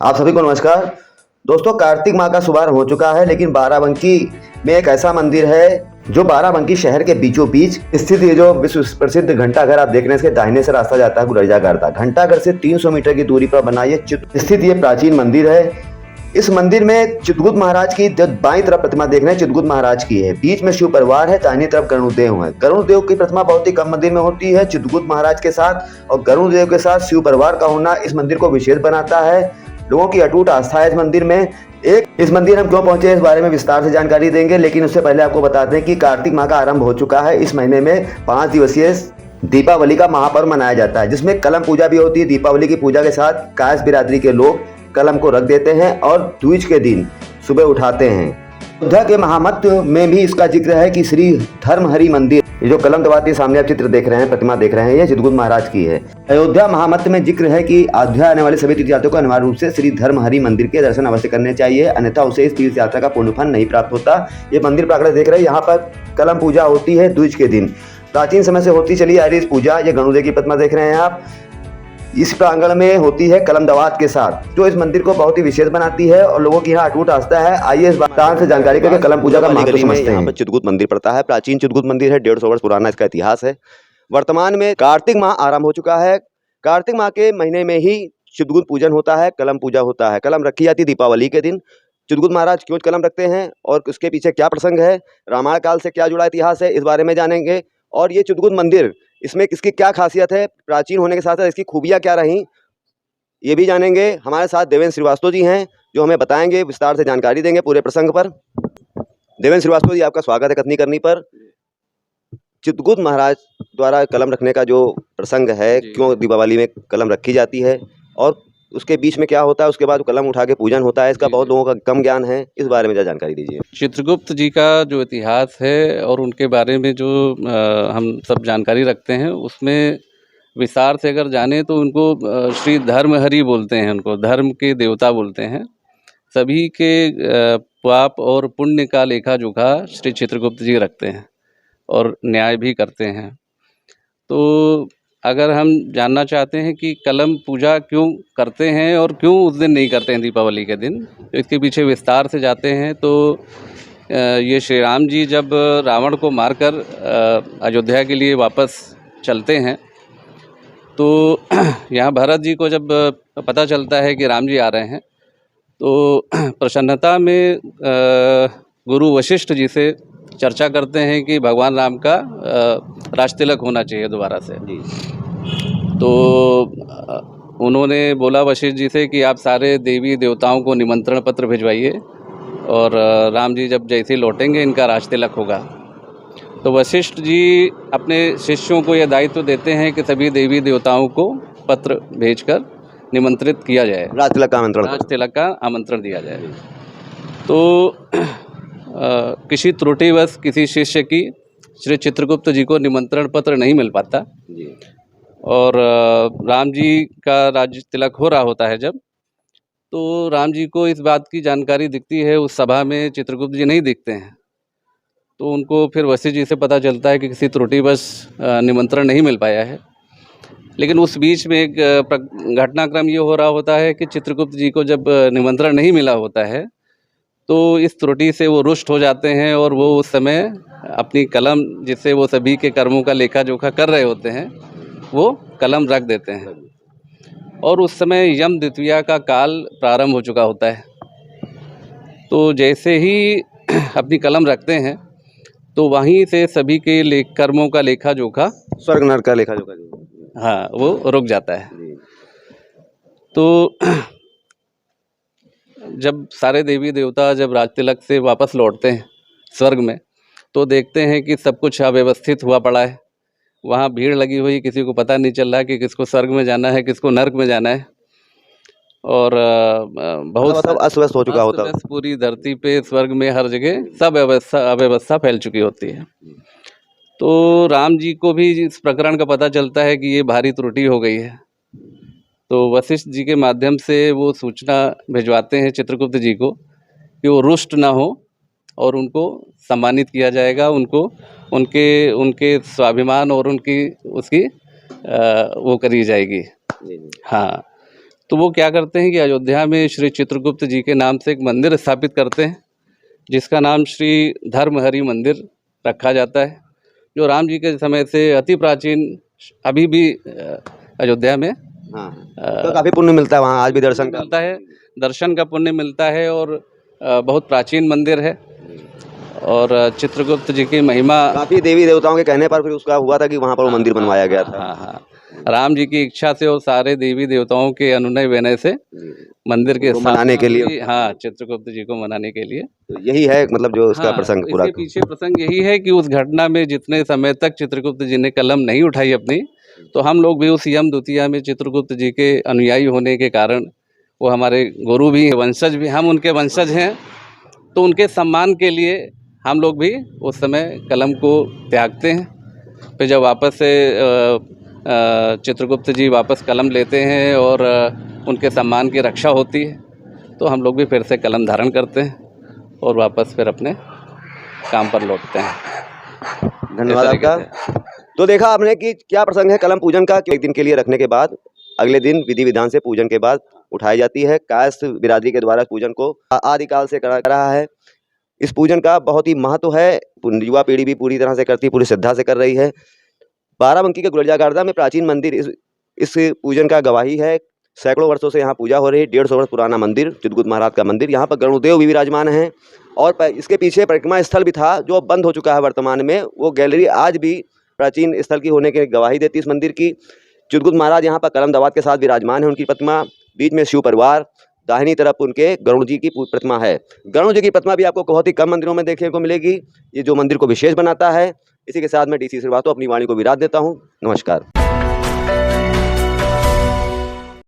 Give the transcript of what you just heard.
आप सभी को नमस्कार। दोस्तों, कार्तिक माह का शुभारंभ हो चुका है, लेकिन बाराबंकी में एक ऐसा मंदिर है जो बाराबंकी शहर के बीचों बीच स्थित ये जो विश्व प्रसिद्ध घंटाघर आप देख रहे हैं, इसके दाहिने से रास्ता जाता है गुलरियागढ़ तक। घंटाघर से 300 मीटर की दूरी पर बना ये स्थित ये प्राचीन मंदिर है। इस मंदिर में चित्रगुप्त महाराज की बाईं तरफ प्रतिमा देख रहे हैं, चित्रगुप्त महाराज की है। बीच में शिव परिवार है, दाहिनी तरफ गरुड़देव है। गरुड़देव की प्रतिमा बहुत ही कम मंदिर में होती है चित्रगुप्त महाराज के साथ, और गरुड़देव के साथ शिव परिवार का होना इस मंदिर को विशेष बनाता है। लोगों की अटूट आस्था है इस मंदिर में। इस मंदिर हम क्यों पहुंचे इस बारे में विस्तार से जानकारी देंगे, लेकिन उससे पहले आपको बताते हैं कि कार्तिक माह का आरंभ हो चुका है। इस महीने में 5 दिवसीय दीपावली का महापर्व मनाया जाता है, जिसमें कलम पूजा भी होती है। दीपावली की पूजा के साथ कायस्थ बिरादरी के लोग कलम को रख देते हैं और द्विज के दिन सुबह उठाते हैं। अयोध्या के महामत्व में भी इसका जिक्र है कि श्री धर्महरि मंदिर, ये जो कलम दबाती सामने आप चित्र देख रहे हैं, प्रतिमा देख रहे हैं, ये चित्रगुप्त महाराज की है। अयोध्या महामत्व में जिक्र है कि अयोध्या आने वाले सभी तीर्थयात्रियों को अनिवार्य रूप से श्री धर्महरि मंदिर के दर्शन अवश्य करने चाहिए, अन्यथा उसे इस तीर्थ यात्रा का पूर्ण फल नहीं प्राप्त होता। ये मंदिर प्राकृत देख रहे हैं, यहाँ पर कलम पूजा होती है द्विज के दिन। प्राचीन समय से होती चली आ रही इस पूजा, ये गणुदेव की प्रतिमा देख रहे हैं आप, इस प्रांगण में होती है कलम दवात के साथ, जो इस मंदिर को बहुत ही विशेष बनाती है और लोगों की यहाँ अटूट आस्था है। आइए इस बात से जानकारी करके कलम पूजा का महत्व समझते हैं। यहाँ पर चित्रगुप्त मंदिर पड़ता है, प्राचीन चित्रगुप्त मंदिर है, 150 वर्ष पुराना इसका इतिहास है। वर्तमान में कार्तिक माह आरंभ हो चुका है। कार्तिक माह के महीने में ही चित्रगुप्त पूजन होता है, कलम पूजा होता है। कलम रखी जाती है दीपावली के दिन। चित्रगुप्त महाराज क्यों कलम रखते हैं और उसके पीछे क्या प्रसंग है, रामायण काल से क्या जुड़ा इतिहास है, इस बारे में जानेंगे। और ये चित्रगुप्त मंदिर, इसमें इसकी क्या खासियत है, प्राचीन होने के साथ साथ इसकी खूबियाँ क्या रहीं, ये भी जानेंगे। हमारे साथ देवेंद्र श्रीवास्तव जी हैं, जो हमें बताएंगे, विस्तार से जानकारी देंगे पूरे प्रसंग पर। देवेंद्र श्रीवास्तव जी, आपका स्वागत है कथनी करनी पर। चित्रगुप्त महाराज द्वारा कलम रखने का जो प्रसंग है, क्यों दीपावली में कलम रखी जाती है और उसके बीच में क्या होता है, उसके बाद कलम उठा के पूजन होता है, इसका बहुत लोगों का कम ज्ञान है, इस बारे में जानकारी दीजिए। चित्रगुप्त जी का जो इतिहास है और उनके बारे में जो हम सब जानकारी रखते हैं, उसमें विस्तार से अगर जाने तो उनको श्री धर्महरि बोलते हैं, उनको धर्म के देवता बोलते हैं। सभी के पाप और पुण्य का लेखा जोखा श्री चित्रगुप्त जी रखते हैं और न्याय भी करते हैं। तो अगर हम जानना चाहते हैं कि कलम पूजा क्यों करते हैं और क्यों उस दिन नहीं करते हैं दीपावली के दिन, तो इसके पीछे विस्तार से जाते हैं। तो ये श्री राम जी जब रावण को मारकर अयोध्या के लिए वापस चलते हैं, तो यहाँ भरत जी को जब पता चलता है कि राम जी आ रहे हैं, तो प्रसन्नता में गुरु वशिष्ठ जी से चर्चा करते हैं कि भगवान राम का राज तिलक होना चाहिए दोबारा से। तो उन्होंने बोला वशिष्ठ जी से कि आप सारे देवी देवताओं को निमंत्रण पत्र भिजवाइए और राम जी जब जैसे लौटेंगे इनका राज तिलक होगा। तो वशिष्ठ जी अपने शिष्यों को यह दायित्व देते हैं कि सभी देवी देवताओं को पत्र भेजकर निमंत्रित किया जाए, राज तिलक का आमंत्रण दिया जाए। तो किसी त्रुटिवश किसी शिष्य की श्री चित्रगुप्त जी को निमंत्रण पत्र नहीं मिल पाता जी, और राम जी का राज तिलक हो रहा होता है जब, तो राम जी को इस बात की जानकारी दिखती है, उस सभा में चित्रगुप्त जी नहीं दिखते हैं। तो उनको फिर वशिष्ठ जी से पता चलता है कि किसी त्रुटिवश निमंत्रण नहीं मिल पाया है। लेकिन उस बीच में एक घटनाक्रम ये हो रहा होता है कि चित्रगुप्त जी को जब निमंत्रण नहीं मिला होता है, तो इस त्रुटि से वो रुष्ट हो जाते हैं और वो उस समय अपनी कलम, जिससे वो सभी के कर्मों का लेखा जोखा कर रहे होते हैं, वो कलम रख देते हैं। और उस समय यम द्वितीया का काल प्रारंभ हो चुका होता है। तो जैसे ही अपनी कलम रखते हैं, तो वहीं से सभी के कर्मों का लेखा जोखा, स्वर्ग नरक का लेखा जोखा, हाँ, वो रुक जाता है। तो जब सारे देवी देवता जब राज तिलक से वापस लौटते हैं स्वर्ग में, तो देखते हैं कि सब कुछ अव्यवस्थित हुआ पड़ा है। वहाँ भीड़ लगी हुई, किसी को पता नहीं चल रहा कि किसको स्वर्ग में जाना है, किसको नर्क में जाना है। और बहुत अस्त व्यस्त हो चुका होता है पूरी धरती पे, स्वर्ग में, हर जगह सब अव्यवस्था फैल चुकी होती है। तो राम जी को भी इस प्रकरण का पता चलता है कि ये भारी त्रुटि हो गई है। तो वशिष्ठ जी के माध्यम से वो सूचना भिजवाते हैं चित्रगुप्त जी को कि वो रुष्ट ना हो और उनको सम्मानित किया जाएगा, उनको उनके स्वाभिमान और उसकी वो करी जाएगी। हाँ, तो वो क्या करते हैं कि अयोध्या में श्री चित्रगुप्त जी के नाम से एक मंदिर स्थापित करते हैं, जिसका नाम श्री धर्महरि मंदिर रखा जाता है, जो राम जी के समय से अति प्राचीन, अभी भी अयोध्या में हाँ, तो काफी पुण्य मिलता है वहाँ, आज भी दर्शन का मिलता है, दर्शन का पुण्य मिलता है। और बहुत प्राचीन मंदिर है और चित्रगुप्त जी की महिमा, काफी देवी देवताओं के कहने पर फिर उसका हुआ था कि वहाँ पर वो मंदिर बनवाया गया था। हाँ हाँ, राम जी की इच्छा से और सारे देवी देवताओं के अनुनय विनय से मंदिर के मनाने के लिए, हाँ, चित्रगुप्त जी को मनाने के लिए। तो यही है मतलब जो उसका हाँ, प्रसंग तो पूरा। इसके पीछे प्रसंग यही है कि उस घटना में जितने समय तक चित्रगुप्त जी ने कलम नहीं उठाई अपनी, तो हम लोग भी उस यम द्वितीया में चित्रगुप्त जी के अनुयायी होने के कारण, वो हमारे गुरु भी, वंशज भी, हम उनके वंशज हैं, तो उनके सम्मान के लिए हम लोग भी उस समय कलम को त्यागते हैं। फिर जब वापस से चित्रगुप्त जी वापस कलम लेते हैं और उनके सम्मान की रक्षा होती है, तो हम लोग भी फिर से कलम धारण करते हैं और वापस फिर अपने काम पर लौटते हैं। धन्यवाद आपका। तो देखा आपने कि क्या प्रसंग है कलम पूजन का, कि एक दिन के लिए रखने के बाद अगले दिन विधि विधान से पूजन के बाद उठाई जाती है। कायस्थ बिरादरी के द्वारा पूजन को आदिकाल से करा रहा है। इस पूजन का बहुत ही महत्व है, युवा पीढ़ी भी पूरी तरह से करती, पूरी श्रद्धा से कर रही है। बाराबंकी के गुलजागार्दा में प्राचीन मंदिर इस पूजन का गवाही है। सैकड़ों वर्षों से यहाँ पूजा हो रही है। 150 वर्ष पुराना मंदिर, चित्रगुप्त महाराज का मंदिर। यहाँ पर गरुड़देव भी विराजमान हैं और इसके पीछे परिक्रमा स्थल भी था जो अब बंद हो चुका है वर्तमान में। वो गैलरी आज भी प्राचीन स्थल की होने की गवाही देती है इस मंदिर की। चित्रगुप्त महाराज यहाँ पर कलम दवात के साथ विराजमान है। उनकी प्रतिमा, बीच में शिव परिवार, दाहिनी तरफ उनके गरुड़ जी की प्रतिमा है। गरुड़ जी की प्रतिमा भी आपको बहुत ही कम मंदिरों में देखने को मिलेगी, ये जो मंदिर को विशेष बनाता है। इसी के साथ मैं DC श्रीवास्तव अपनी वाणी को विराम देता हूँ। नमस्कार।